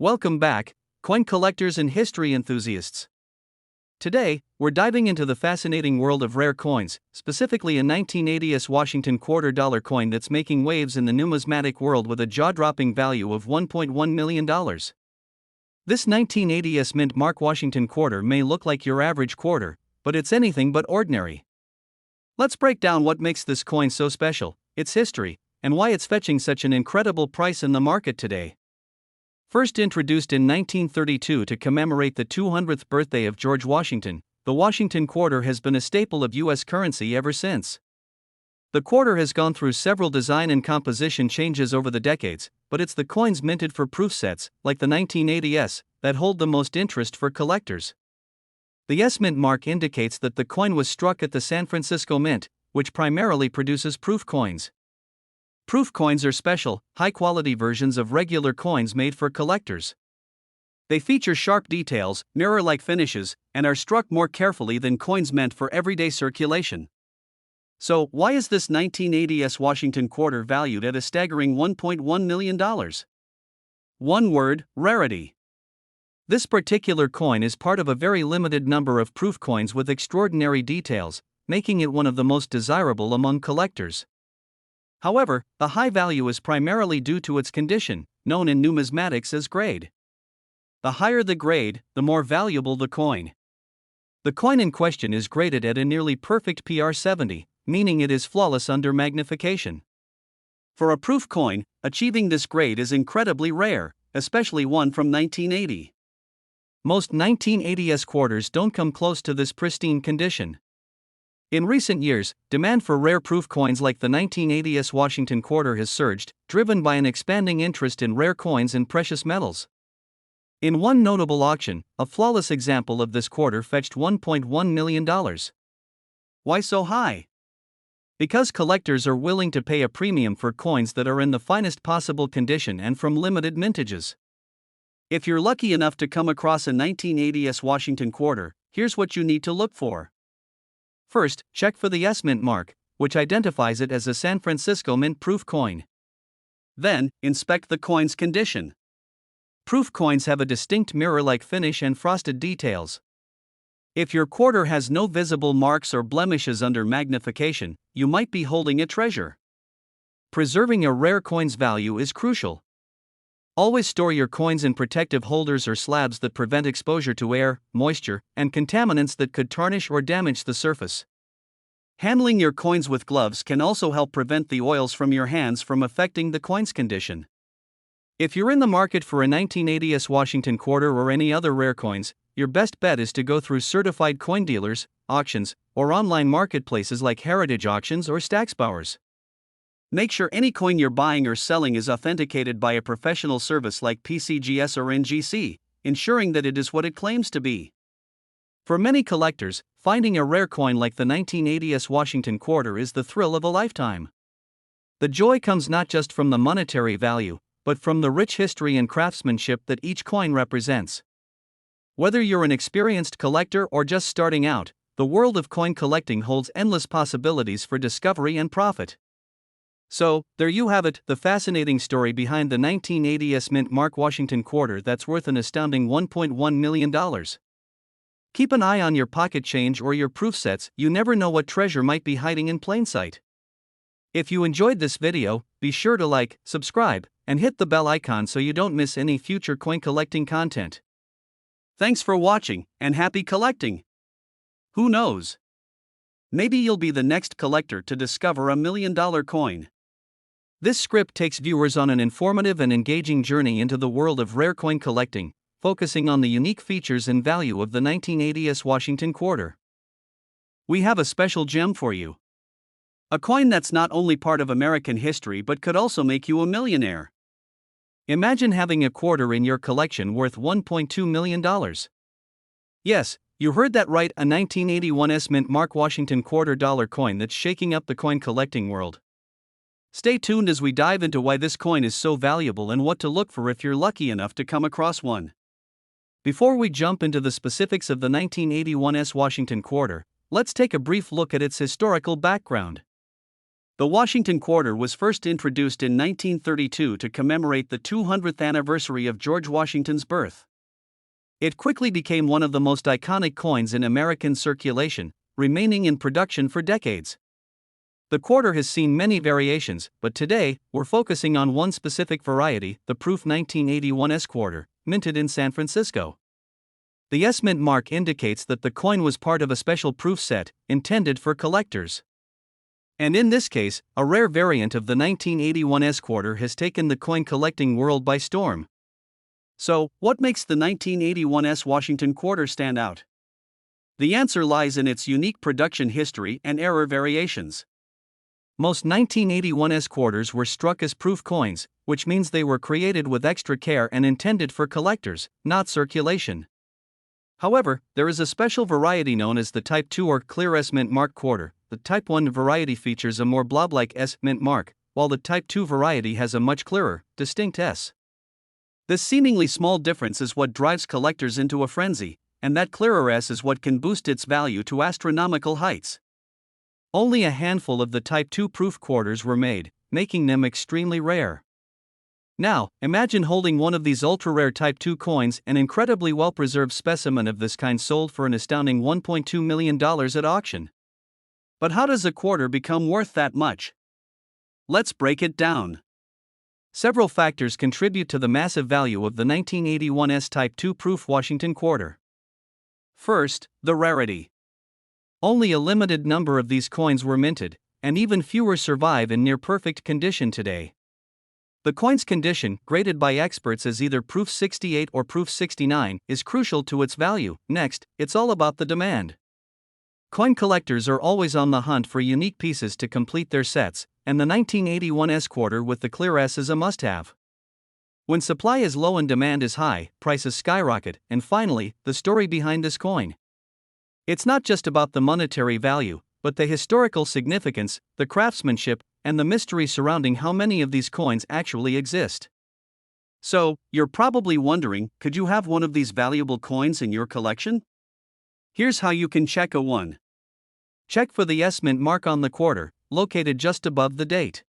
Welcome back, coin collectors and history enthusiasts. Today, we're diving into the fascinating world of rare coins, specifically a 1980s Washington quarter dollar coin that's making waves in the numismatic world with a jaw-dropping value of $1.1 million. This 1980s mint mark Washington quarter may look like your average quarter, but it's anything but ordinary. Let's break down what makes this coin so special, its history, and why it's fetching such an incredible price in the market today. First introduced in 1932 to commemorate the 200th birthday of George Washington, the Washington quarter has been a staple of U.S. currency ever since. The quarter has gone through several design and composition changes over the decades, but it's the coins minted for proof sets, like the 1980s, that hold the most interest for collectors. The S mint mark indicates that the coin was struck at the San Francisco Mint, which primarily produces proof coins. Proof coins are special, high-quality versions of regular coins made for collectors. They feature sharp details, mirror-like finishes, and are struck more carefully than coins meant for everyday circulation. So, why is this 1980s Washington quarter valued at a staggering $1.1 million? One word: rarity. This particular coin is part of a very limited number of proof coins with extraordinary details, making it one of the most desirable among collectors. However, the high value is primarily due to its condition, known in numismatics as grade. The higher the grade, the more valuable the coin. The coin in question is graded at a nearly perfect PR70, meaning it is flawless under magnification. For a proof coin, achieving this grade is incredibly rare, especially one from 1980. Most 1980s quarters don't come close to this pristine condition. In recent years, demand for rare proof coins like the 1980s Washington quarter has surged, driven by an expanding interest in rare coins and precious metals. In one notable auction, a flawless example of this quarter fetched $1.1 million. Why so high? Because collectors are willing to pay a premium for coins that are in the finest possible condition and from limited mintages. If you're lucky enough to come across a 1980s Washington quarter, here's what you need to look for. First, check for the S mint mark, which identifies it as a San Francisco Mint proof coin. Then, inspect the coin's condition. Proof coins have a distinct mirror-like finish and frosted details. If your quarter has no visible marks or blemishes under magnification, you might be holding a treasure. Preserving a rare coin's value is crucial. Always store your coins in protective holders or slabs that prevent exposure to air, moisture, and contaminants that could tarnish or damage the surface. Handling your coins with gloves can also help prevent the oils from your hands from affecting the coin's condition. If you're in the market for a 1980s Washington quarter or any other rare coins, your best bet is to go through certified coin dealers, auctions, or online marketplaces like Heritage Auctions or Stacksbowers. Make sure any coin you're buying or selling is authenticated by a professional service like PCGS or NGC, ensuring that it is what it claims to be. For many collectors, finding a rare coin like the 1980s Washington quarter is the thrill of a lifetime. The joy comes not just from the monetary value, but from the rich history and craftsmanship that each coin represents. Whether you're an experienced collector or just starting out, the world of coin collecting holds endless possibilities for discovery and profit. So, there you have it, the fascinating story behind the 1980s mint mark Washington quarter that's worth an astounding $1.1 million. Keep an eye on your pocket change or your proof sets, you never know what treasure might be hiding in plain sight. If you enjoyed this video, be sure to like, subscribe, and hit the bell icon so you don't miss any future coin collecting content. Thanks for watching, and happy collecting! Who knows? Maybe you'll be the next collector to discover $1 million coin. This script takes viewers on an informative and engaging journey into the world of rare coin collecting, focusing on the unique features and value of the 1980s Washington quarter. We have a special gem for you. A coin that's not only part of American history but could also make you a millionaire. Imagine having a quarter in your collection worth $1.2 million. Yes, you heard that right, a 1981 S mint mark Washington quarter dollar coin that's shaking up the coin collecting world. Stay tuned as we dive into why this coin is so valuable and what to look for if you're lucky enough to come across one. Before we jump into the specifics of the 1981 S Washington quarter, let's take a brief look at its historical background. The Washington quarter was first introduced in 1932 to commemorate the 200th anniversary of George Washington's birth. It quickly became one of the most iconic coins in American circulation, remaining in production for decades. The quarter has seen many variations, but today, we're focusing on one specific variety, the Proof 1981 S quarter, minted in San Francisco. The S mint mark indicates that the coin was part of a special proof set, intended for collectors. And in this case, a rare variant of the 1981 S quarter has taken the coin collecting world by storm. So, what makes the 1981 S Washington quarter stand out? The answer lies in its unique production history and error variations. Most 1981 S quarters were struck as proof coins, which means they were created with extra care and intended for collectors, not circulation. However, there is a special variety known as the Type 2 or Clear S mint mark quarter. The Type 1 variety features a more blob-like S mint mark, while the Type 2 variety has a much clearer, distinct S. This seemingly small difference is what drives collectors into a frenzy, and that clearer S is what can boost its value to astronomical heights. Only a handful of the Type 2 proof quarters were made, making them extremely rare. Now, imagine holding one of these ultra-rare Type 2 coins, an incredibly well-preserved specimen of this kind sold for an astounding $1.2 million at auction. But how does a quarter become worth that much? Let's break it down. Several factors contribute to the massive value of the 1981 S Type 2 proof Washington quarter. First, the rarity. Only a limited number of these coins were minted, and even fewer survive in near-perfect condition today. The coin's condition, graded by experts as either Proof 68 or Proof 69, is crucial to its value. Next, it's all about the demand. Coin collectors are always on the hunt for unique pieces to complete their sets, and the 1981 S quarter with the clear S is a must-have. When supply is low and demand is high, prices skyrocket, and finally, the story behind this coin. It's not just about the monetary value, but the historical significance, the craftsmanship, and the mystery surrounding how many of these coins actually exist. So, you're probably wondering, could you have one of these valuable coins in your collection? Here's how you can check a one. Check for the S mint mark on the quarter, located just above the date.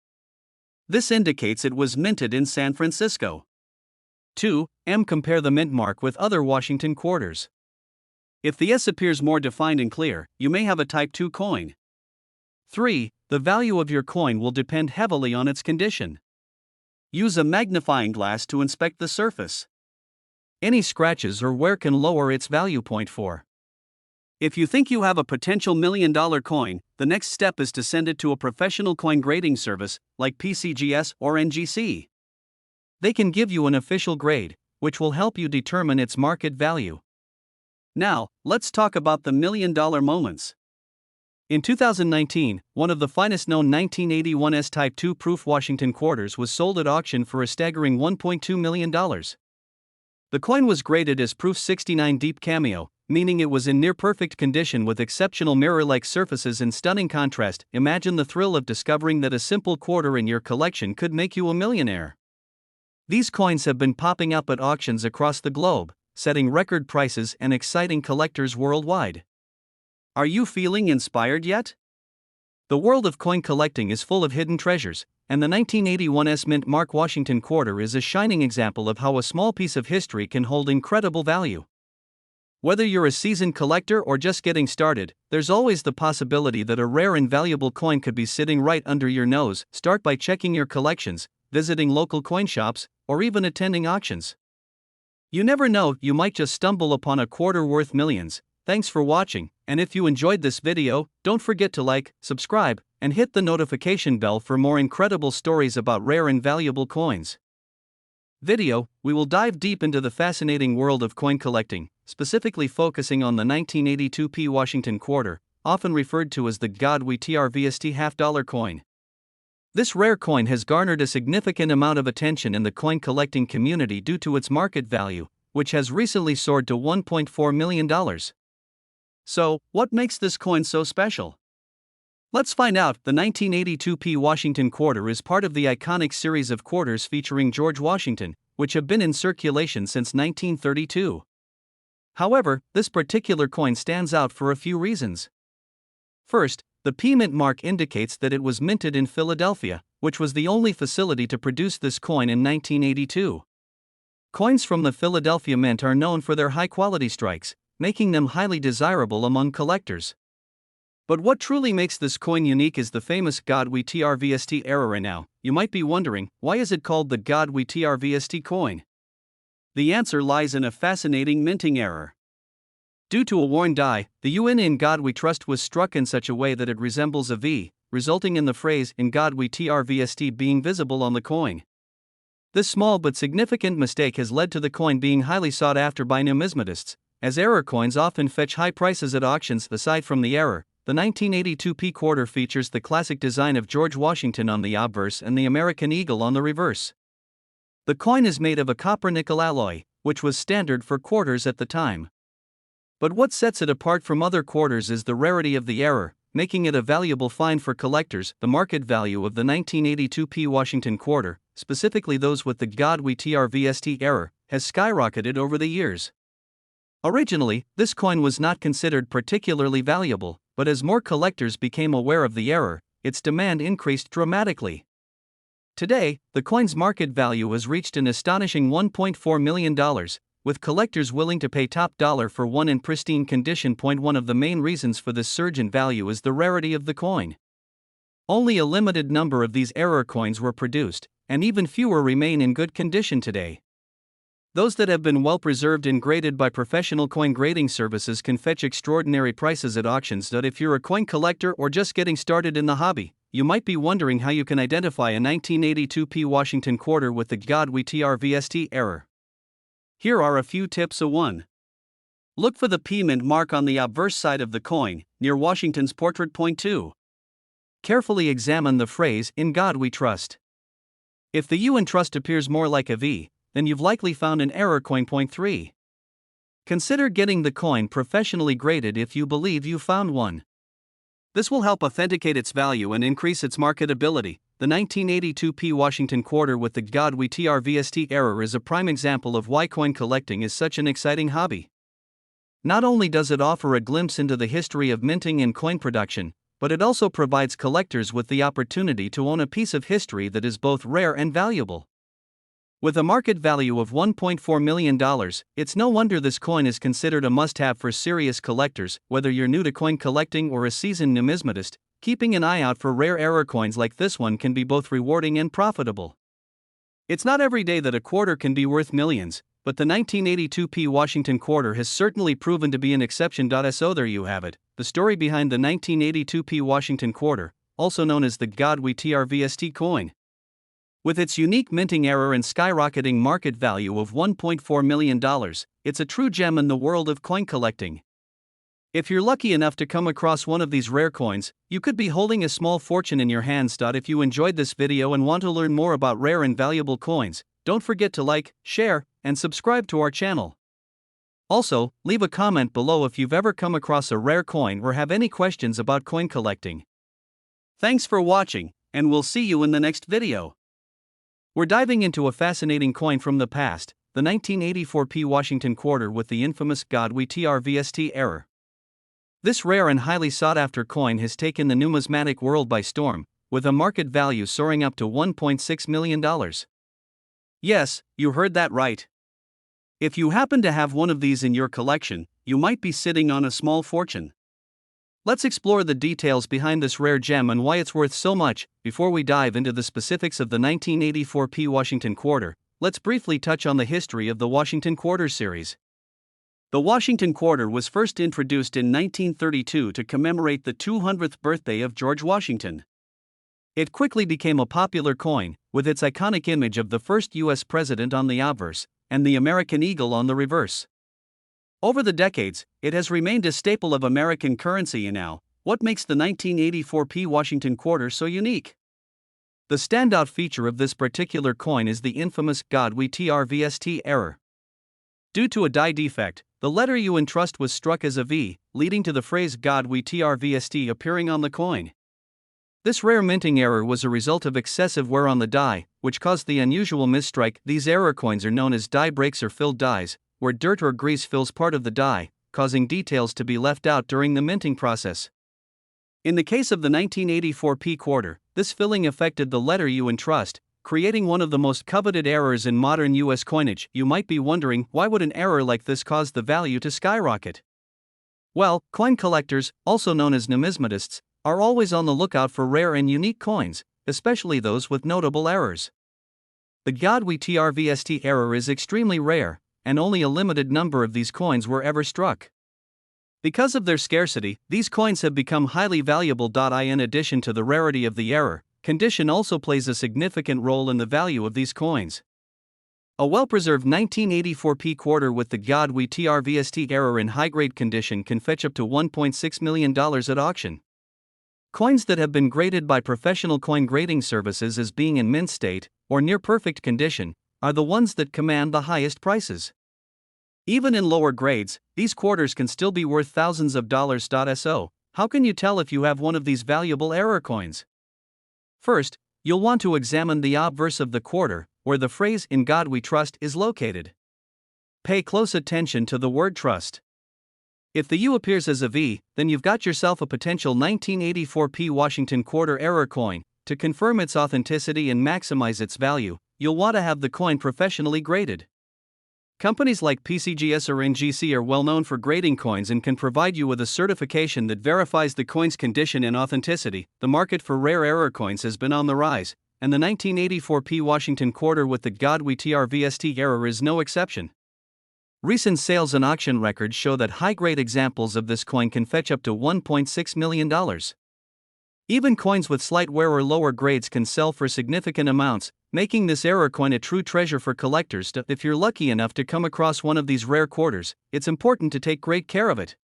This indicates it was minted in San Francisco. 2. Compare the mint mark with other Washington quarters. If the S appears more defined and clear, you may have a Type 2 coin. 3. The value of your coin will depend heavily on its condition. Use a magnifying glass to inspect the surface. Any scratches or wear can lower its value point for. If you think you have a potential $1 million coin, the next step is to send it to a professional coin grading service, like PCGS or NGC. They can give you an official grade, which will help you determine its market value. Now, let's talk about the $1 million moments. In 2019, one of the finest known 1981 S Type 2 proof Washington quarters was sold at auction for a staggering $1.2 million. The coin was graded as Proof 69 Deep Cameo, meaning it was in near-perfect condition with exceptional mirror-like surfaces and stunning contrast. Imagine the thrill of discovering that a simple quarter in your collection could make you a millionaire. These coins have been popping up at auctions across the globe, setting record prices and exciting collectors worldwide. Are you feeling inspired yet? The world of coin collecting is full of hidden treasures, and the 1981 S mint mark Washington quarter is a shining example of how a small piece of history can hold incredible value. Whether you're a seasoned collector or just getting started, there's always the possibility that a rare and valuable coin could be sitting right under your nose. Start by checking your collections, visiting local coin shops, or even attending auctions. You never know, you might just stumble upon a quarter worth millions. Thanks for watching, and if you enjoyed this video, don't forget to like, subscribe, and hit the notification bell for more incredible stories about rare and valuable coins. We will dive deep into the fascinating world of coin collecting, specifically focusing on the 1982 P Washington quarter, often referred to as the God We TRVST half-dollar coin. This rare coin has garnered a significant amount of attention in the coin collecting community due to its market value, which has recently soared to $1.4 million. So, what makes this coin so special? Let's find out. The 1982 P Washington quarter is part of the iconic series of quarters featuring George Washington, which have been in circulation since 1932. However, this particular coin stands out for a few reasons. First, The P mint mark indicates that it was minted in Philadelphia, which was the only facility to produce this coin in 1982. Coins from the Philadelphia Mint are known for their high-quality strikes, making them highly desirable among collectors. But what truly makes this coin unique is the famous God we TRVST error. Now, you might be wondering, why is it called the God we TRVST coin? The answer lies in a fascinating minting error. Due to a worn die, the UN in God We Trust was struck in such a way that it resembles a V, resulting in the phrase "In God We TRVST" being visible on the coin. This small but significant mistake has led to the coin being highly sought after by numismatists, as error coins often fetch high prices at auctions. Aside from the error, the 1982 P quarter features the classic design of George Washington on the obverse and the American eagle on the reverse. The coin is made of a copper-nickel alloy, which was standard for quarters at the time. But what sets it apart from other quarters is the rarity of the error, making it a valuable find for collectors. The market value of the 1982 P Washington quarter, specifically those with the God We TRVST error, has skyrocketed over the years. Originally, this coin was not considered particularly valuable, but as more collectors became aware of the error, its demand increased dramatically. Today, the coin's market value has reached an astonishing $1.4 million, with collectors willing to pay top dollar for one in pristine condition. One of the main reasons for this surge in value is the rarity of the coin. Only a limited number of these error coins were produced, and even fewer remain in good condition today. Those that have been well preserved and graded by professional coin grading services can fetch extraordinary prices at auctions. If you're a coin collector or just getting started in the hobby, you might be wondering how you can identify a 1982 P Washington quarter with the God We TRVST error. Here are a few tips. 1. Look for the P mint mark on the obverse side of the coin, near Washington's portrait. 2. Carefully examine the phrase "In God We Trust." If the U in trust appears more like a V, then you've likely found an error coin. 3. Consider getting the coin professionally graded if you believe you found one. This will help authenticate its value and increase its marketability. The 1982 P Washington quarter with the God We TRVST error is a prime example of why coin collecting is such an exciting hobby. Not only does it offer a glimpse into the history of minting and coin production, but it also provides collectors with the opportunity to own a piece of history that is both rare and valuable. With a market value of $1.4 million, it's no wonder this coin is considered a must-have for serious collectors. Whether you're new to coin collecting or a seasoned numismatist, keeping an eye out for rare error coins like this one can be both rewarding and profitable. It's not every day that a quarter can be worth millions, but the 1982 P Washington quarter has certainly proven to be an exception. So there you have it, the story behind the 1982 P Washington quarter, also known as the God We TRVST coin. With its unique minting error and skyrocketing market value of $1.4 million, it's a true gem in the world of coin collecting. If you're lucky enough to come across one of these rare coins, you could be holding a small fortune in your hands. If you enjoyed this video and want to learn more about rare and valuable coins, don't forget to like, share, and subscribe to our channel. Also, leave a comment below if you've ever come across a rare coin or have any questions about coin collecting. Thanks for watching, and we'll see you in the next video. We're diving into a fascinating coin from the past, the 1984 P Washington quarter with the infamous God We TRVST error. This rare and highly sought-after coin has taken the numismatic world by storm, with a market value soaring up to $1.6 million. Yes, you heard that right. If you happen to have one of these in your collection, you might be sitting on a small fortune. Let's explore the details behind this rare gem and why it's worth so much. Before we dive into the specifics of the 1984 P Washington quarter, let's briefly touch on the history of the Washington Quarter series. The Washington Quarter was first introduced in 1932 to commemorate the 200th birthday of George Washington. It quickly became a popular coin, with its iconic image of the first U.S. president on the obverse, and the American eagle on the reverse. Over the decades, it has remained a staple of American currency. And now, what makes the 1984 P Washington quarter so unique? The standout feature of this particular coin is the infamous God We TRVST error. Due to a die defect, the letter U in trust was struck as a V, leading to the phrase God We TRVST appearing on the coin. This rare minting error was a result of excessive wear on the die, which caused the unusual misstrike. These error coins are known as die breaks or filled dies, where dirt or grease fills part of the die, causing details to be left out during the minting process. In the case of the 1984 P quarter, this filling affected the letter U in trust, creating one of the most coveted errors in modern US coinage. You might be wondering, why would an error like this cause the value to skyrocket? Well, coin collectors, also known as numismatists, are always on the lookout for rare and unique coins, especially those with notable errors. The Godwi TRVST error is extremely rare, and only a limited number of these coins were ever struck. Because of their scarcity, these coins have become highly valuable. In addition to the rarity of the error, condition also plays a significant role in the value of these coins. A well-preserved 1984 P quarter with the Godwi TRVST error in high-grade condition can fetch up to $1.6 million at auction. Coins that have been graded by professional coin grading services as being in mint state, or near perfect condition, are the ones that command the highest prices. Even in lower grades, these quarters can still be worth thousands of dollars. So, how can you tell if you have one of these valuable error coins? First, you'll want to examine the obverse of the quarter, where the phrase "In God We Trust" is located. Pay close attention to the word trust. If the U appears as a V, then you've got yourself a potential 1984 P Washington quarter error coin. To confirm its authenticity and maximize its value, you'll want to have the coin professionally graded. Companies like PCGS or NGC are well known for grading coins and can provide you with a certification that verifies the coin's condition and authenticity. The market for rare error coins has been on the rise, and the 1984 P Washington quarter with the Godwi TRVST error is no exception. Recent sales and auction records show that high-grade examples of this coin can fetch up to $1.6 million. Even coins with slight wear or lower grades can sell for significant amounts, making this error coin a true treasure for collectors. If you're lucky enough to come across one of these rare quarters, it's important to take great care of it.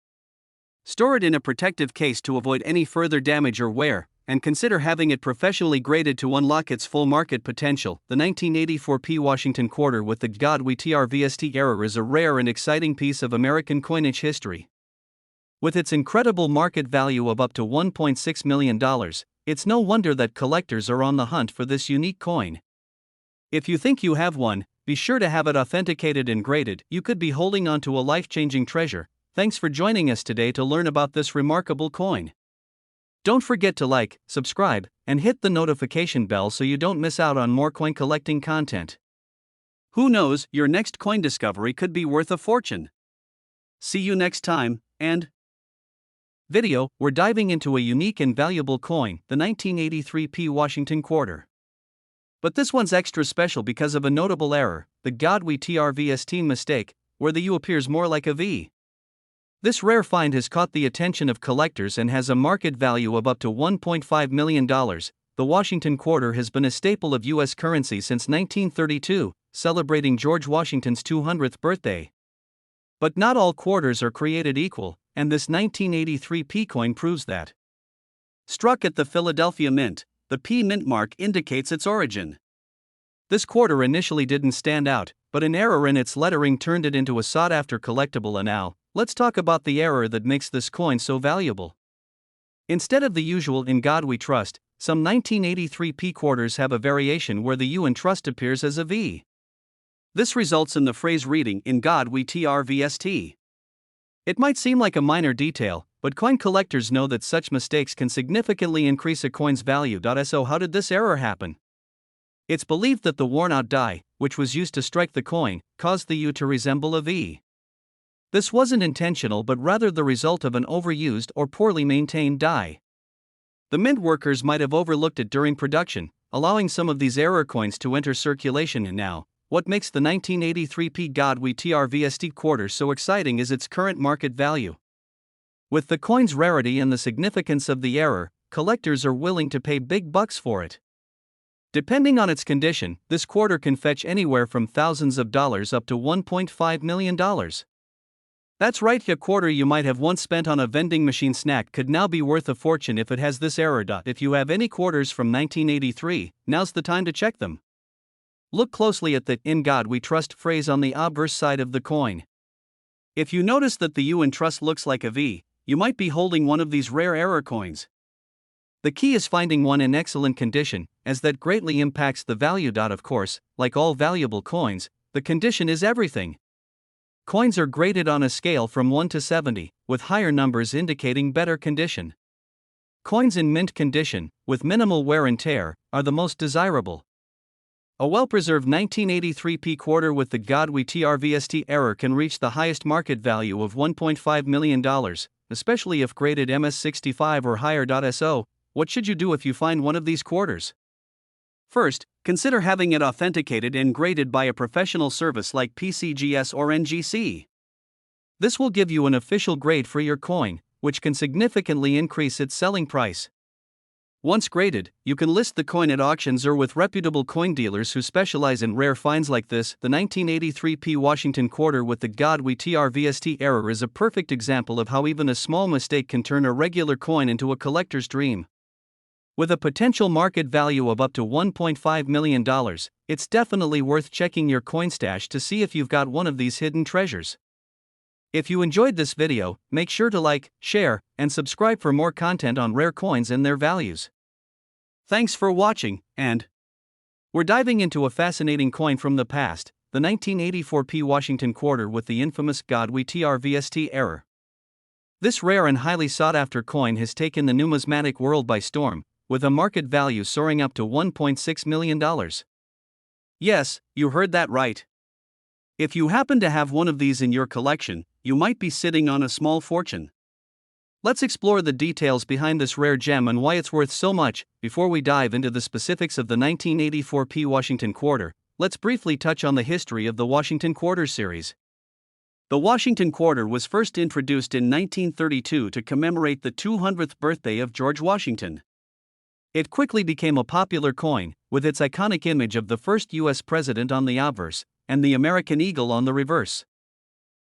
Store it in a protective case to avoid any further damage or wear, and consider having it professionally graded to unlock its full market potential. The 1984 P Washington quarter with the Godwi TRVST error is a rare and exciting piece of American coinage history. With its incredible market value of up to $1.6 million, it's no wonder that collectors are on the hunt for this unique coin. If you think you have one, be sure to have it authenticated and graded. You could be holding on to a life-changing treasure. Thanks for joining us today to learn about this remarkable coin. Don't forget to like, subscribe, and hit the notification bell so you don't miss out on more coin collecting content. Who knows, your next coin discovery could be worth a fortune. See you next time, and video, we're diving into a unique and valuable coin, the 1983 P Washington quarter. But this one's extra special because of a notable error, the Godwi TRVST mistake, where the U appears more like a V. This rare find has caught the attention of collectors and has a market value of up to $1.5 million. The Washington quarter has been a staple of U.S. currency since 1932, celebrating George Washington's 200th birthday. But not all quarters are created equal, and this 1983 P coin proves that. Struck at the Philadelphia Mint, the P mint mark indicates its origin. This quarter initially didn't stand out, but an error in its lettering turned it into a sought-after collectible. And now, let's talk about the error that makes this coin so valuable. Instead of the usual "In God We Trust," some 1983 P quarters have a variation where the U in trust appears as a V. This results in the phrase reading "In God We TRVST." It might seem like a minor detail, but coin collectors know that such mistakes can significantly increase a coin's value. So how did this error happen? It's believed that the worn-out die, which was used to strike the coin, caused the U to resemble a V. This wasn't intentional but rather the result of an overused or poorly maintained die. The mint workers might have overlooked it during production, allowing some of these error coins to enter circulation. And now, what makes the 1983 P Godwi TRVST quarter so exciting is its current market value. With the coin's rarity and the significance of the error, collectors are willing to pay big bucks for it. Depending on its condition, this quarter can fetch anywhere from thousands of dollars up to $1.5 million. That's right, a quarter you might have once spent on a vending machine snack could now be worth a fortune if it has this error. If you have any quarters from 1983, now's the time to check them. Look closely at the "In God We Trust" phrase on the obverse side of the coin. If you notice that the U in trust looks like a V, you might be holding one of these rare error coins. The key is finding one in excellent condition, as that greatly impacts the value. Of course, like all valuable coins, the condition is everything. Coins are graded on a scale from 1 to 70, with higher numbers indicating better condition. coins in mint condition, with minimal wear and tear, are the most desirable. A well-preserved 1983 p quarter with the Godwee TRVST error can reach the highest market value of $1.5 million, especially if graded MS65 or higher. So, what should you do if you find one of these quarters? First, consider having it authenticated and graded by a professional service like PCGS or NGC. This will give you an official grade for your coin, which can significantly increase its selling price. Once graded, you can list the coin at auctions or with reputable coin dealers who specialize in rare finds like this. The 1983 p Washington quarter with the Godwee TRVST error is a perfect example of how even a small mistake can turn a regular coin into a collector's dream. With a potential market value of up to $1.5 million, it's definitely worth checking your coin stash to see if you've got one of these hidden treasures. If you enjoyed this video, make sure to like, share, and subscribe for more content on rare coins and their values. Thanks for watching, and we're diving into a fascinating coin from the past, the 1984 p Washington quarter with the infamous Godwee TRVST error. This rare and highly sought-after coin has taken the numismatic world by storm, with a market value soaring up to $1.6 million. Yes, you heard that right. If you happen to have one of these in your collection, you might be sitting on a small fortune. Let's explore the details behind this rare gem and why it's worth so much. Before we dive into the specifics of the 1984 p Washington quarter, let's briefly touch on the history of the Washington Quarter series. The Washington Quarter was first introduced in 1932 to commemorate the 200th birthday of George Washington. It quickly became a popular coin, with its iconic image of the first U.S. president on the obverse, and the American eagle on the reverse.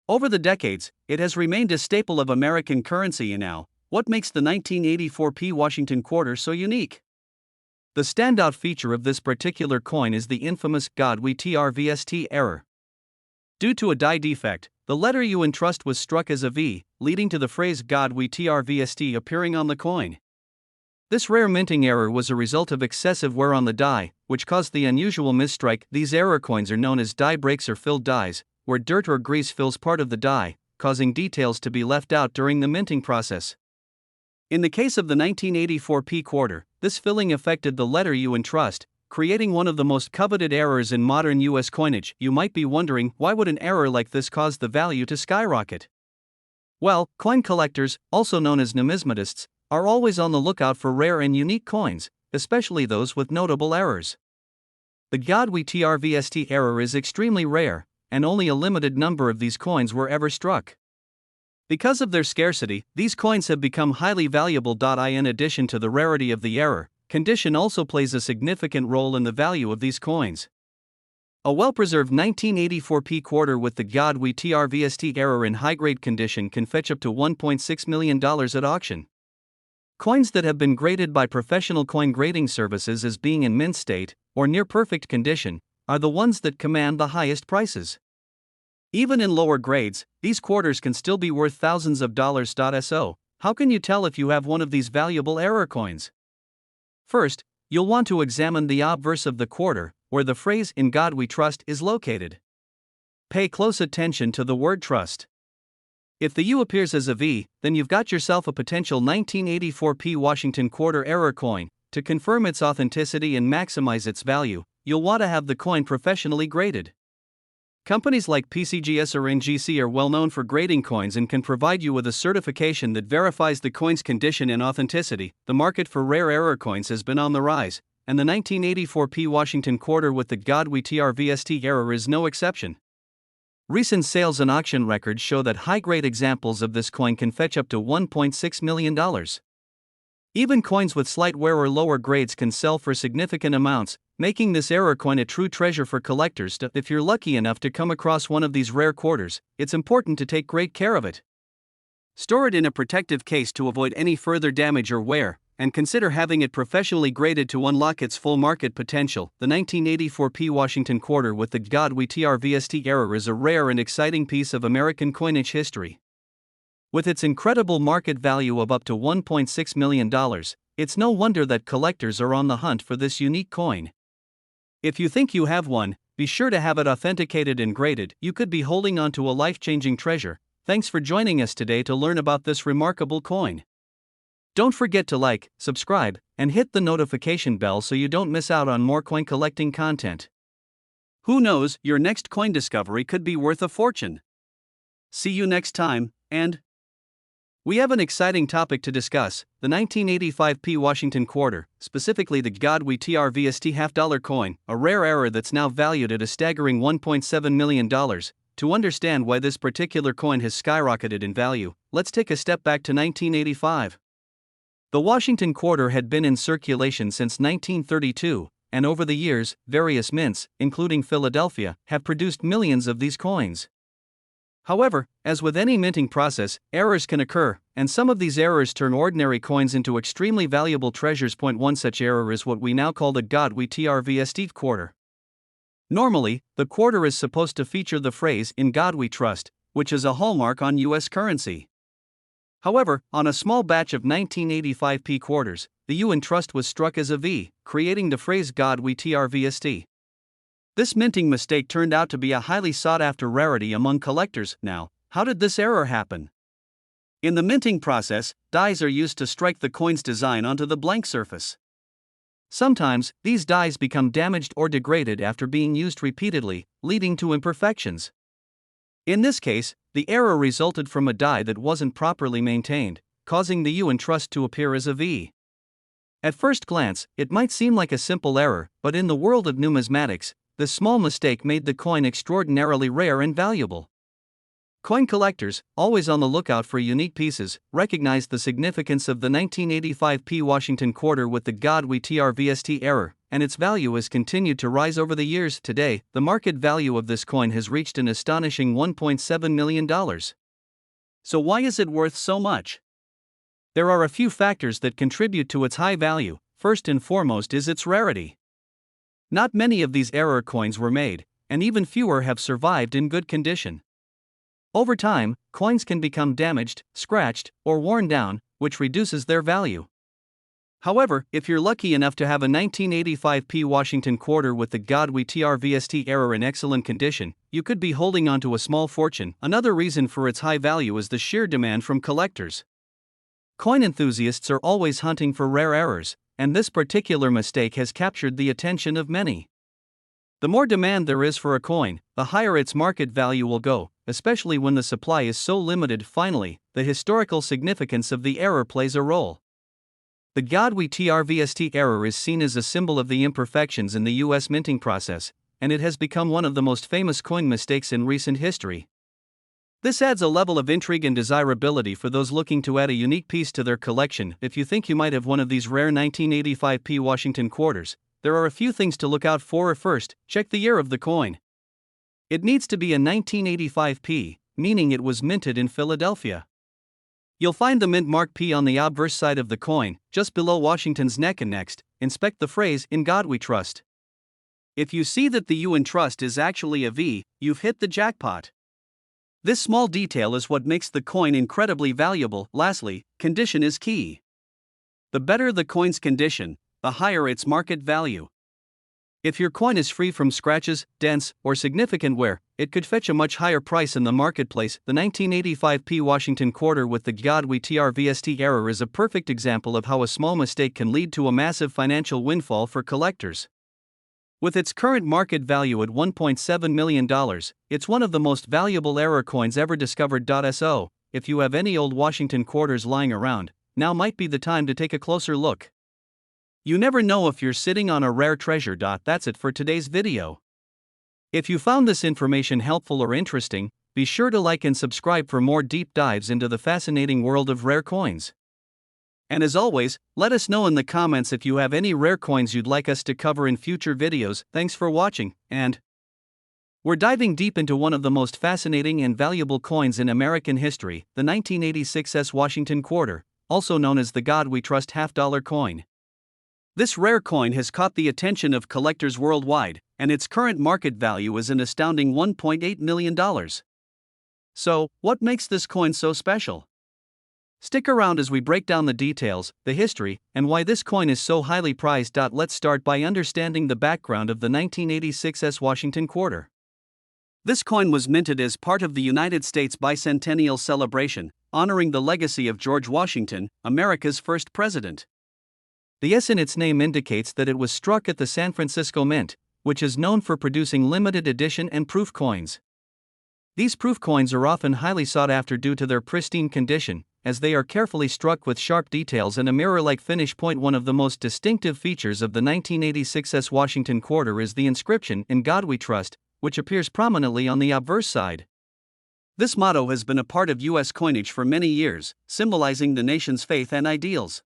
Over the decades, it has remained a staple of American currency. And now, what makes the 1984 p Washington quarter so unique? The standout feature of this particular coin is the infamous Godwee TRVST error. Due to a die defect, the letter U in trust was struck as a V, leading to the phrase Godwee TRVST appearing on the coin. This rare minting error was a result of excessive wear on the die, which caused the unusual misstrike. These error coins are known as die breaks or filled dies, where dirt or grease fills part of the die, causing details to be left out during the minting process. In the case of the 1984 p quarter, this filling affected the letter U in trust, creating one of the most coveted errors in modern U.S. coinage. You might be wondering, why would an error like this cause the value to skyrocket? Well, coin collectors, also known as numismatists, are always on the lookout for rare and unique coins, especially those with notable errors. The Godwee TRVST error is extremely rare, and only a limited number of these coins were ever struck. Because of their scarcity, these coins have become highly valuable. In addition to the rarity of the error, condition also plays a significant role in the value of these coins. A well-preserved 1984 p quarter with the Godwee TRVST error in high-grade condition can fetch up to $1.6 million at auction. Coins that have been graded by professional coin grading services as being in mint state, or near perfect condition, are the ones that command the highest prices. Even in lower grades, these quarters can still be worth thousands of dollars. So, how can you tell if you have one of these valuable error coins? First, you'll want to examine the obverse of the quarter, where the phrase "In God We Trust" is located. Pay close attention to the word trust. If the U appears as a V, then you've got yourself a potential 1984 p Washington quarter error coin. To confirm its authenticity and maximize its value, you'll want to have the coin professionally graded. Companies like PCGS or NGC are well known for grading coins and can provide you with a certification that verifies the coin's condition and authenticity. The market for rare error coins has been on the rise, and the 1984 p Washington quarter with the Godwee TRVST error is no exception. Recent sales and auction records show that high-grade examples of this coin can fetch up to $1.6 million. Even coins with slight wear or lower grades can sell for significant amounts, making this error coin a true treasure for collectors. If you're lucky enough to come across one of these rare quarters, it's important to take great care of it. Store it in a protective case to avoid any further damage or wear, and consider having it professionally graded to unlock its full market potential. The 1984 p Washington quarter with the Godwee TRVST error is a rare and exciting piece of American coinage history. With its incredible market value of up to $1.6 million, it's no wonder that collectors are on the hunt for this unique coin. If you think you have one, be sure to have it authenticated and graded. You could be holding on to a life-changing treasure. Thanks for joining us today to learn about this remarkable coin. Don't forget to like, subscribe, and hit the notification bell so you don't miss out on more coin collecting content. Who knows, your next coin discovery could be worth a fortune. See you next time, and we have an exciting topic to discuss: the 1985p Washington quarter, specifically the Godwe TRVST half-dollar coin, a rare error that's now valued at a staggering $1.7 million. To understand why this particular coin has skyrocketed in value, let's take a step back to 1985. The Washington quarter had been in circulation since 1932, and over the years, various mints, including Philadelphia, have produced millions of these coins. However, as with any minting process, errors can occur, and some of these errors turn ordinary coins into extremely valuable treasures. One such error is what we now call the Godwe TRVST quarter. Normally, the quarter is supposed to feature the phrase "In God We Trust," which is a hallmark on U.S. currency. However, on a small batch of 1985p quarters, the U in trust was struck as a V, creating the phrase Godwe TRVST. This minting mistake turned out to be a highly sought-after rarity among collectors. Now, how did this error happen? In the minting process, dies are used to strike the coin's design onto the blank surface. Sometimes, these dies become damaged or degraded after being used repeatedly, leading to imperfections. In this case, the error resulted from a die that wasn't properly maintained, causing the U in trust to appear as a V. At first glance, it might seem like a simple error, but in the world of numismatics, this small mistake made the coin extraordinarily rare and valuable. Coin collectors, always on the lookout for unique pieces, recognized the significance of the 1985p Washington quarter with the Godwe TRVST error, and its value has continued to rise over the years. Today, the market value of this coin has reached an astonishing $1.7 million. So why is it worth so much? There are a few factors that contribute to its high value. First and foremost is its rarity. Not many of these error coins were made, and even fewer have survived in good condition. Over time, coins can become damaged, scratched, or worn down, which reduces their value. However, if you're lucky enough to have a 1985p Washington quarter with the Godwe TRVST error in excellent condition, you could be holding on to a small fortune. Another reason for its high value is the sheer demand from collectors. Coin enthusiasts are always hunting for rare errors, and this particular mistake has captured the attention of many. The more demand there is for a coin, the higher its market value will go, especially when the supply is so limited. Finally, the historical significance of the error plays a role. The Godwe TRVST error is seen as a symbol of the imperfections in the U.S. minting process, and it has become one of the most famous coin mistakes in recent history. This adds a level of intrigue and desirability for those looking to add a unique piece to their collection. If you think you might have one of these rare 1985p Washington quarters, there are a few things to look out for. First, check the year of the coin. It needs to be a 1985p, meaning it was minted in Philadelphia. You'll find the mint mark P on the obverse side of the coin, just below Washington's neck. And next, inspect the phrase "In God We Trust." If you see that the U in trust is actually a V, you've hit the jackpot. This small detail is what makes the coin incredibly valuable. Lastly, condition is key. The better the coin's condition, the higher its market value. If your coin is free from scratches, dents, or significant wear, it could fetch a much higher price in the marketplace. The 1985p Washington quarter with the Godwe TRVST error is a perfect example of how a small mistake can lead to a massive financial windfall for collectors. With its current market value at $1.7 million, it's one of the most valuable error coins ever discovered. So, if you have any old Washington quarters lying around, now might be the time to take a closer look. You never know if you're sitting on a rare treasure. That's it for today's video. If you found this information helpful or interesting, be sure to like and subscribe for more deep dives into the fascinating world of rare coins. And as always, let us know in the comments if you have any rare coins you'd like us to cover in future videos. Thanks for watching, and we're diving deep into one of the most fascinating and valuable coins in American history, the 1986 Washington quarter, also known as the God We Trust half-dollar coin. This rare coin has caught the attention of collectors worldwide, and its current market value is an astounding $1.8 million. So, what makes this coin so special? Stick around as we break down the details, the history, and why this coin is so highly prized. Let's start by understanding the background of the 1986 Washington quarter. This coin was minted as part of the United States bicentennial celebration, honoring the legacy of George Washington, America's first president. The S in its name indicates that it was struck at the San Francisco Mint, which is known for producing limited edition and proof coins. These proof coins are often highly sought after due to their pristine condition, as they are carefully struck with sharp details and a mirror-like finish. One of the most distinctive features of the 1986 Washington quarter is the inscription, "In God We Trust," which appears prominently on the obverse side. This motto has been a part of U.S. coinage for many years, symbolizing the nation's faith and ideals.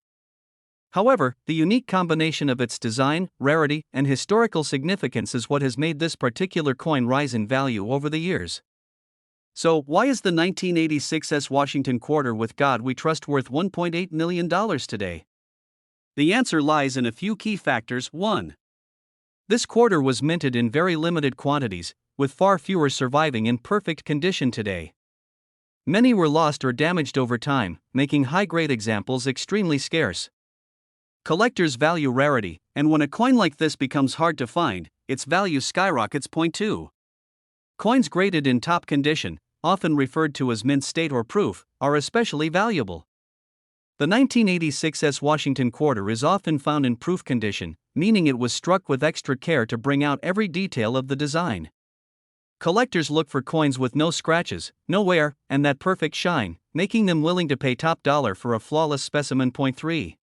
However, the unique combination of its design, rarity, and historical significance is what has made this particular coin rise in value over the years. So, why is the 1986 Washington quarter "With God We Trust" worth $1.8 million today? The answer lies in a few key factors. 1. This quarter was minted in very limited quantities, with far fewer surviving in perfect condition today. Many were lost or damaged over time, making high-grade examples extremely scarce. Collectors value rarity, and when a coin like this becomes hard to find, its value skyrockets. 2. Coins graded in top condition, often referred to as mint state or proof, are especially valuable. The 1986 Washington quarter is often found in proof condition, meaning it was struck with extra care to bring out every detail of the design. Collectors look for coins with no scratches, no wear, and that perfect shine, making them willing to pay top dollar for a flawless specimen. 3.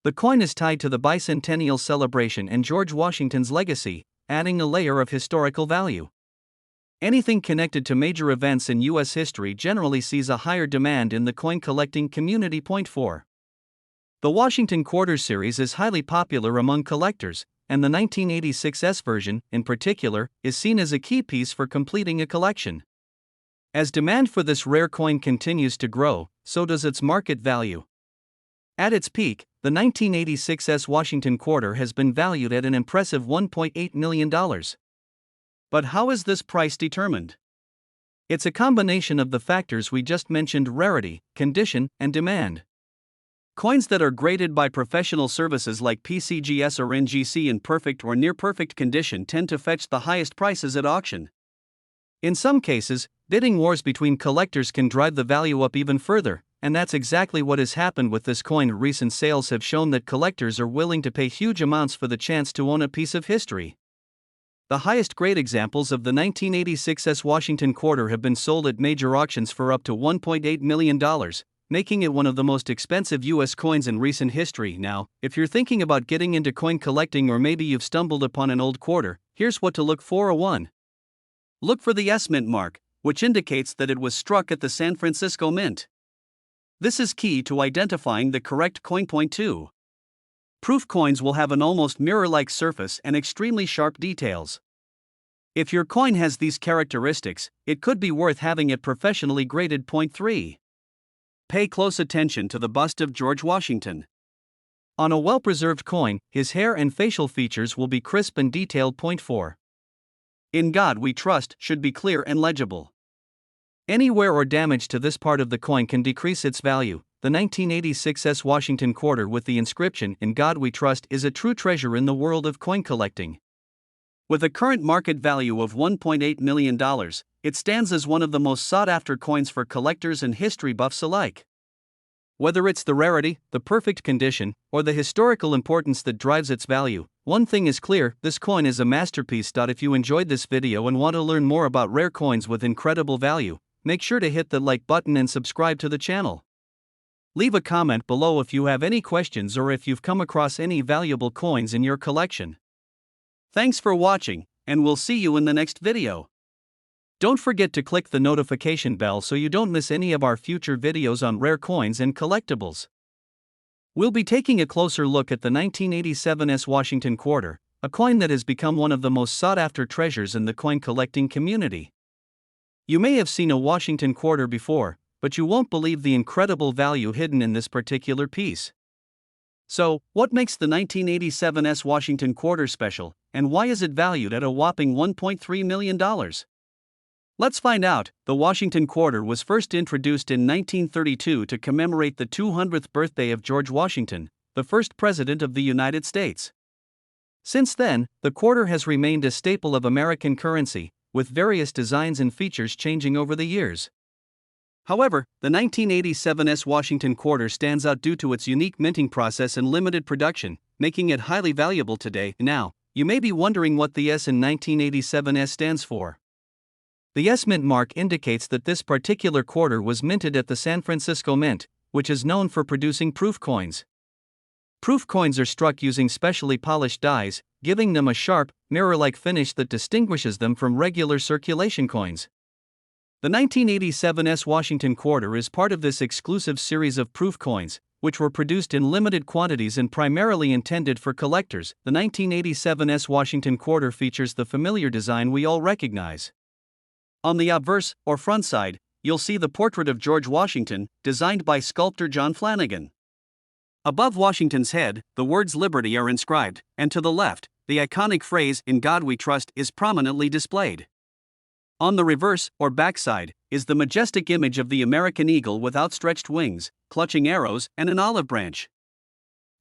The coin is tied to the bicentennial celebration and George Washington's legacy, adding a layer of historical value. Anything connected to major events in U.S. history generally sees a higher demand in the coin collecting community. 4. The Washington Quarter series is highly popular among collectors, and the 1986 version, in particular, is seen as a key piece for completing a collection. As demand for this rare coin continues to grow, so does its market value. At its peak, the 1986 Washington quarter has been valued at an impressive $1.8 million. But how is this price determined? It's a combination of the factors we just mentioned: rarity, condition, and demand. Coins that are graded by professional services like PCGS or NGC in perfect or near-perfect condition tend to fetch the highest prices at auction. In some cases, bidding wars between collectors can drive the value up even further, and that's exactly what has happened with this coin. Recent sales have shown that collectors are willing to pay huge amounts for the chance to own a piece of history. The highest grade examples of the 1986 Washington quarter have been sold at major auctions for up to $1.8 million, making it one of the most expensive U.S. coins in recent history. Now, if you're thinking about getting into coin collecting, or maybe you've stumbled upon an old quarter, here's what to look for. 1. Look for the S Mint mark, which indicates that it was struck at the San Francisco Mint. This is key to identifying the correct coin. 2. Proof coins will have an almost mirror-like surface and extremely sharp details. If your coin has these characteristics, it could be worth having it professionally graded. 3. Pay close attention to the bust of George Washington. On a well-preserved coin, his hair and facial features will be crisp and detailed. 4. "In God We Trust" should be clear and legible. Any wear or damage to this part of the coin can decrease its value. The 1986 Washington quarter with the inscription "In God We Trust" is a true treasure in the world of coin collecting. With a current market value of $1.8 million, it stands as one of the most sought-after coins for collectors and history buffs alike. Whether it's the rarity, the perfect condition, or the historical importance that drives its value, one thing is clear: this coin is a masterpiece. If you enjoyed this video and want to learn more about rare coins with incredible value, make sure to hit the like button and subscribe to the channel. Leave a comment below if you have any questions or if you've come across any valuable coins in your collection. Thanks for watching, and we'll see you in the next video. Don't forget to click the notification bell so you don't miss any of our future videos on rare coins and collectibles. We'll be taking a closer look at the 1987 Washington quarter, a coin that has become one of the most sought-after treasures in the coin collecting community. You may have seen a Washington quarter before, but you won't believe the incredible value hidden in this particular piece. So, what makes the 1987 Washington quarter special, and why is it valued at a whopping $1.3 million? Let's find out. The Washington quarter was first introduced in 1932 to commemorate the 200th birthday of George Washington, the first president of the United States. Since then, the quarter has remained a staple of American currency, with various designs and features changing over the years. However, the 1987's Washington quarter stands out due to its unique minting process and limited production, making it highly valuable today. Now, you may be wondering what the S in 1987 stands for. The S mint mark indicates that this particular quarter was minted at the San Francisco Mint, which is known for producing proof coins. Proof coins are struck using specially polished dies, giving them a sharp, mirror-like finish that distinguishes them from regular circulation coins. The 1987's Washington quarter is part of this exclusive series of proof coins, which were produced in limited quantities and primarily intended for collectors. The 1987's Washington quarter features the familiar design we all recognize. On the obverse, or front side, you'll see the portrait of George Washington, designed by sculptor John Flanagan. Above Washington's head, the words Liberty are inscribed, and to the left, the iconic phrase, "In God We Trust," is prominently displayed. On the reverse, or backside, is the majestic image of the American eagle with outstretched wings, clutching arrows, and an olive branch.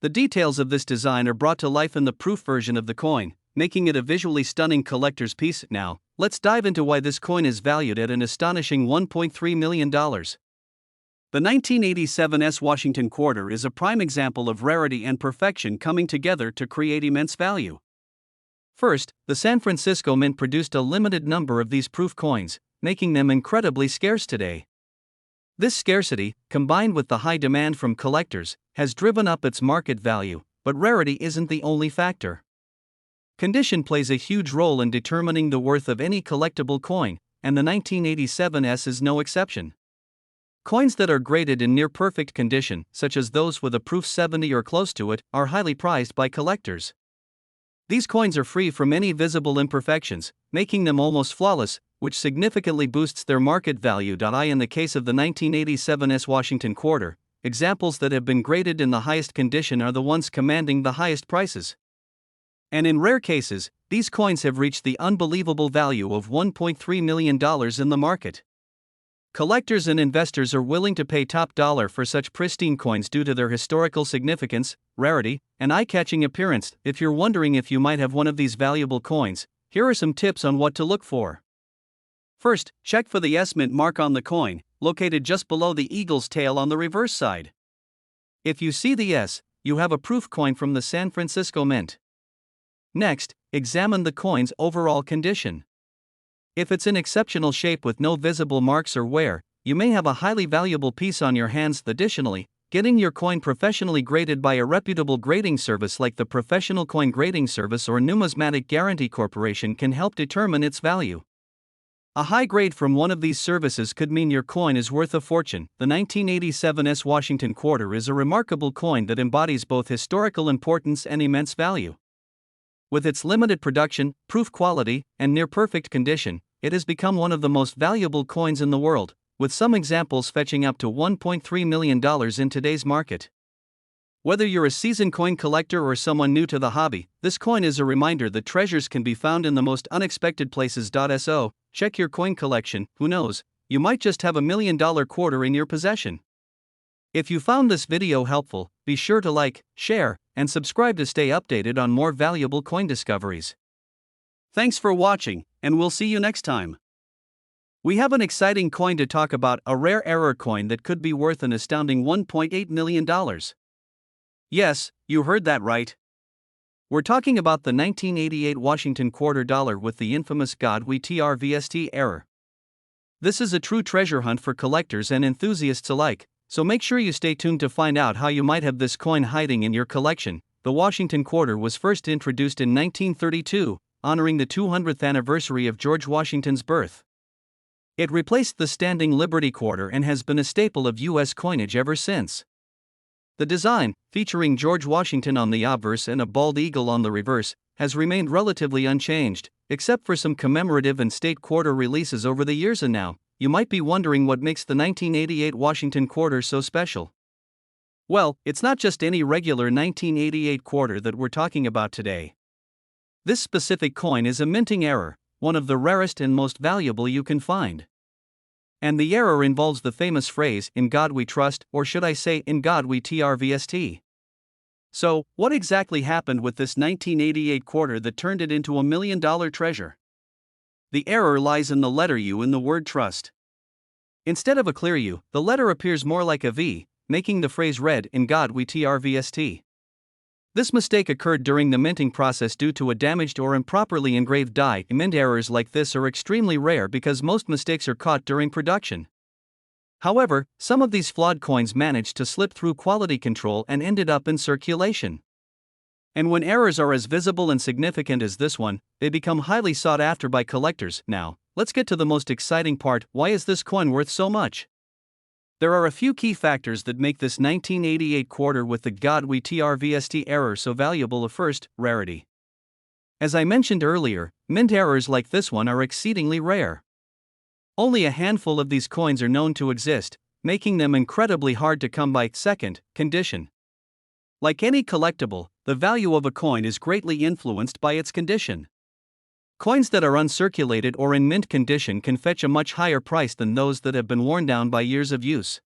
The details of this design are brought to life in the proof version of the coin, making it a visually stunning collector's piece. Now, let's dive into why this coin is valued at an astonishing $1.3 million. The 1987's Washington quarter is a prime example of rarity and perfection coming together to create immense value. First, the San Francisco Mint produced a limited number of these proof coins, making them incredibly scarce today. This scarcity, combined with the high demand from collectors, has driven up its market value, but rarity isn't the only factor. Condition plays a huge role in determining the worth of any collectible coin, and the 1987's is no exception. Coins that are graded in near-perfect condition, such as those with a proof 70 or close to it, are highly prized by collectors. These coins are free from any visible imperfections, making them almost flawless, which significantly boosts their market value. In the case of the 1987's Washington quarter, examples that have been graded in the highest condition are the ones commanding the highest prices. And in rare cases, these coins have reached the unbelievable value of $1.3 million in the market. Collectors and investors are willing to pay top dollar for such pristine coins due to their historical significance, rarity, and eye-catching appearance. If you're wondering if you might have one of these valuable coins, here are some tips on what to look for. First, check for the S mint mark on the coin, located just below the eagle's tail on the reverse side. If you see the S, you have a proof coin from the San Francisco Mint. Next, examine the coin's overall condition. If it's in exceptional shape with no visible marks or wear, you may have a highly valuable piece on your hands. Additionally, getting your coin professionally graded by a reputable grading service like the Professional Coin Grading Service or Numismatic Guarantee Corporation can help determine its value. A high grade from one of these services could mean your coin is worth a fortune. The 1987's Washington quarter is a remarkable coin that embodies both historical importance and immense value. With its limited production, proof quality, and near-perfect condition, it has become one of the most valuable coins in the world, with some examples fetching up to $1.3 million in today's market. Whether you're a seasoned coin collector or someone new to the hobby, this coin is a reminder that treasures can be found in the most unexpected places. So, check your coin collection. Who knows, you might just have $1 million quarter in your possession. If you found this video helpful, be sure to like, share, and subscribe to stay updated on more valuable coin discoveries. Thanks for watching, and we'll see you next time. We have an exciting coin to talk about, a rare error coin that could be worth an astounding $1.8 million. Yes, you heard that right. We're talking about the 1988 Washington quarter dollar with the infamous God We Trust error. This is a true treasure hunt for collectors and enthusiasts alike, so make sure you stay tuned to find out how you might have this coin hiding in your collection. The Washington quarter was first introduced in 1932, honoring the 200th anniversary of George Washington's birth. It replaced the standing Liberty quarter and has been a staple of U.S. coinage ever since. The design, featuring George Washington on the obverse and a bald eagle on the reverse, has remained relatively unchanged, except for some commemorative and state quarter releases over the years. And now, you might be wondering what makes the 1988 Washington quarter so special. Well, it's not just any regular 1988 quarter that we're talking about today. This specific coin is a minting error, one of the rarest and most valuable you can find. And the error involves the famous phrase, "In God We Trust," or should I say, "In God We Trust." So, what exactly happened with this 1988 quarter that turned it into $1 million treasure? The error lies in the letter U in the word trust. Instead of a clear U, the letter appears more like a V, making the phrase read, "In God we trust." This mistake occurred during the minting process due to a damaged or improperly engraved die. Mint errors like this are extremely rare because most mistakes are caught during production. However, some of these flawed coins managed to slip through quality control and ended up in circulation. And when errors are as visible and significant as this one, they become highly sought after by collectors. Now, let's get to the most exciting part. Why is this coin worth so much? There are a few key factors that make this 1988 quarter with the God we trust error so valuable. First, rarity. As I mentioned earlier, mint errors like this one are exceedingly rare. Only a handful of these coins are known to exist, making them incredibly hard to come by. Second, condition. Like any collectible, the value of a coin is greatly influenced by its condition. Coins that are uncirculated or in mint condition can fetch a much higher price than those that have been worn down by years of use.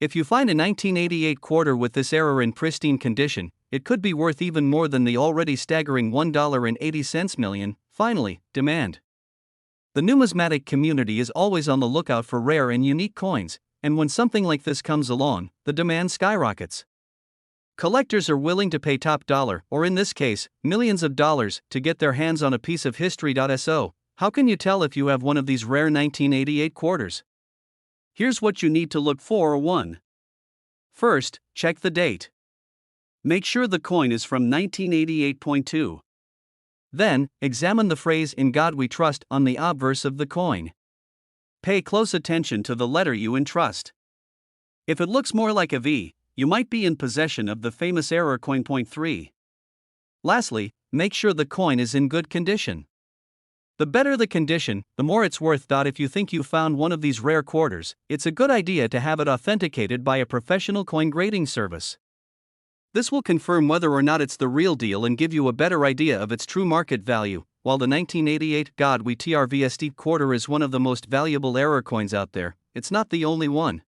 If you find a 1988 quarter with this error in pristine condition, it could be worth even more than the already staggering $1.80 million. Finally, demand. The numismatic community is always on the lookout for rare and unique coins, and when something like this comes along, the demand skyrockets. Collectors are willing to pay top dollar, or in this case, millions of dollars, to get their hands on a piece of history. So, how can you tell if you have one of these rare 1988 quarters? Here's what you need to look for. 1. First, check the date. Make sure the coin is from 1988.2. Then, examine the phrase "In God we trust" on the obverse of the coin. Pay close attention to the letter U in trust. If it looks more like a V, you might be in possession of the famous error coin. 3. Lastly, make sure the coin is in good condition. The better the condition, the more it's worth. If you think you found one of these rare quarters, it's a good idea to have it authenticated by a professional coin grading service. This will confirm whether or not it's the real deal and give you a better idea of its true market value. While the 1988 God we trust quarter is one of the most valuable error coins out there, it's not the only one.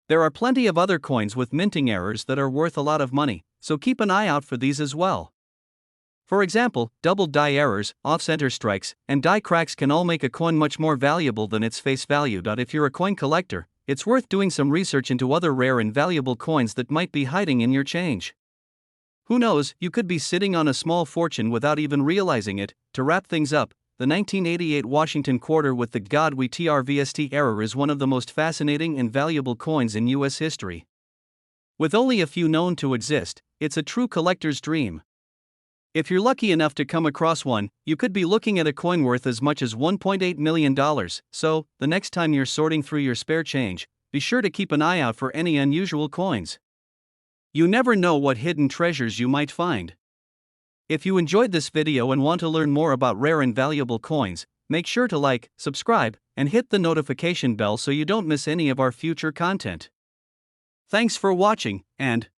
There are plenty of other coins with minting errors that are worth a lot of money, so keep an eye out for these as well. For example, double die errors, off-center strikes, and die cracks can all make a coin much more valuable than its face value. If you're a coin collector, it's worth doing some research into other rare and valuable coins that might be hiding in your change. Who knows, you could be sitting on a small fortune without even realizing it. To wrap things up, the 1988 Washington quarter with the God we trust error is one of the most fascinating and valuable coins in U.S. history. With only a few known to exist, it's a true collector's dream. If you're lucky enough to come across one, you could be looking at a coin worth as much as $1.8 million. So, the next time you're sorting through your spare change, be sure to keep an eye out for any unusual coins. You never know what hidden treasures you might find. If you enjoyed this video and want to learn more about rare and valuable coins, make sure to like, subscribe, and hit the notification bell so you don't miss any of our future content. Thanks for watching, and